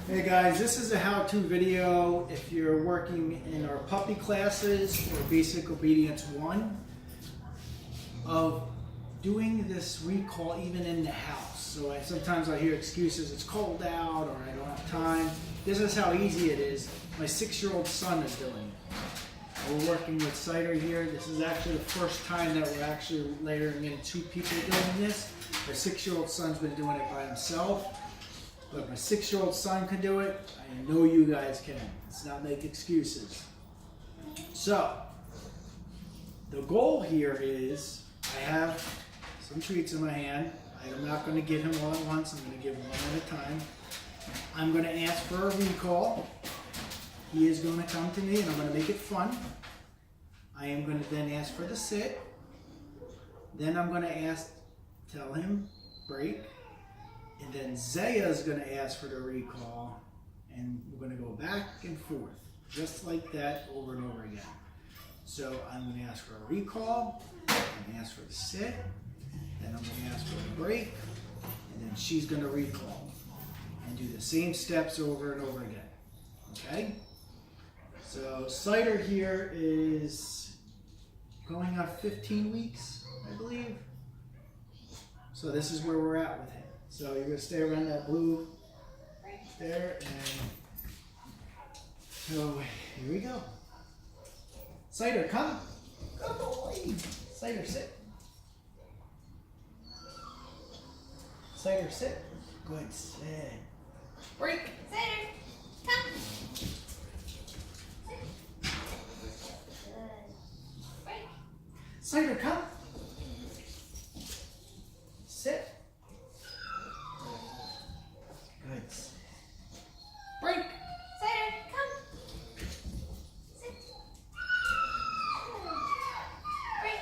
Hey guys, this is a how-to video if you're working in our puppy classes or Basic Obedience 1 of doing this recall even in the house. So sometimes I hear excuses, it's cold out or I don't have time. This is how easy it is. My 6-year-old son is doing it. We're working with Cider here. This is actually the first time that we're actually layering in 2 people doing this. My 6-year-old son's been doing it by himself. But if my 6-year-old son can do it, I know you guys can. Let's not make excuses. So, the goal here is, I have some treats in my hand. I'm not going to give him all at once. I'm going to give him one at a time. I'm going to ask for a recall. He is going to come to me and I'm going to make it fun. I am going to then ask for the sit. Then I'm going to tell him, break. And then Zaya is going to ask for the recall, and we're going to go back and forth, just like that, over and over again. So I'm going to ask for a recall, I'm going to ask for the sit, then I'm going to ask for a break, and then she's going to recall, and do the same steps over and over again. Okay? So Cider here is going on 15 weeks, I believe. So this is where we're at with him. So you're going to stay around that blue there, and so here we go. Cider, come. Good boy. Cider, sit. Cider, sit. Good, sit. Break. Cider, come. Break. Cider, come. Sit. Good. Break. Cider, come. Sit. Break.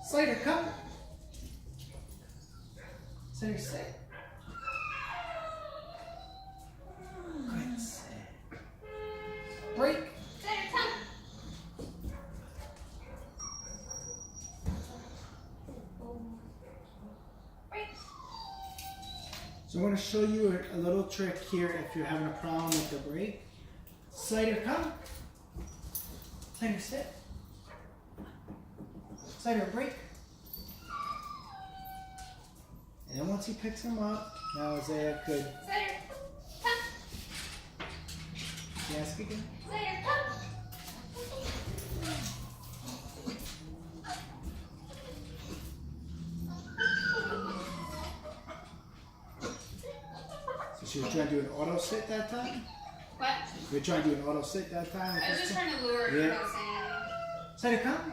Cider, come. Cider, sit. Good. Sit. Break. Cider, come. Break. So I'm going to show you a little trick here if you're having a problem with the break. Cider, come. Cider, sit. Cider, break. And then once he picks him up, now Isaiah could Cider, come. ask again. Cider, come. So she was trying to do an auto sit that time? What? You were trying to do an auto sit that time? I was just trying to lure her, Yeah. I was saying. Cider, come.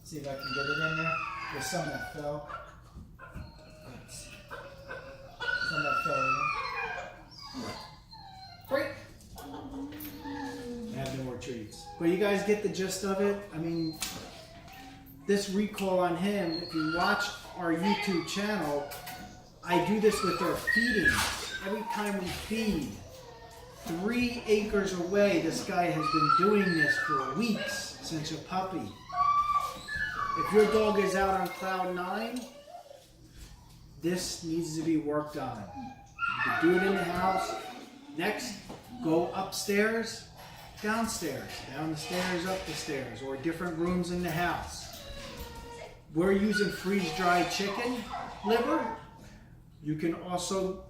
See if I can get it in there. There's some that fell. Some that fell in. Break. I have no more treats. But you guys get the gist of it. I mean, this recall on him, if you watch our YouTube channel, I do this with our feeding. Every time we feed, 3 acres away, this guy has been doing this for weeks since a puppy. If your dog is out on cloud 9, this needs to be worked on. You can do it in the house. Next, go upstairs, downstairs, down the stairs, up the stairs, or different rooms in the house. We're using freeze-dried chicken liver. You can also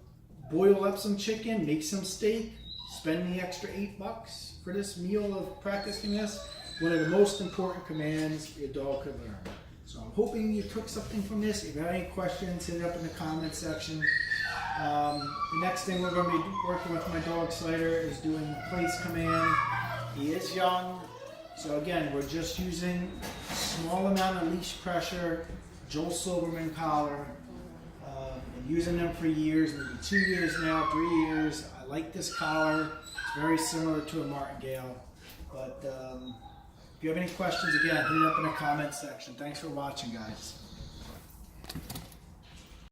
boil up some chicken, make some steak, spend the extra $8 for this meal of practicing this. One of the most important commands your dog could learn. So I'm hoping you took something from this. If you have any questions, hit it up in the comment section. The next thing we're going to be working with my dog Cider is doing the place command. He is young. So again, we're just using a small amount of leash pressure, Joel Silverman collar. Been using them for years, maybe 2 years now, 3 years. I like this collar. It's very similar to a martingale. But if you have any questions, again, hit it up in the comment section. Thanks for watching, guys.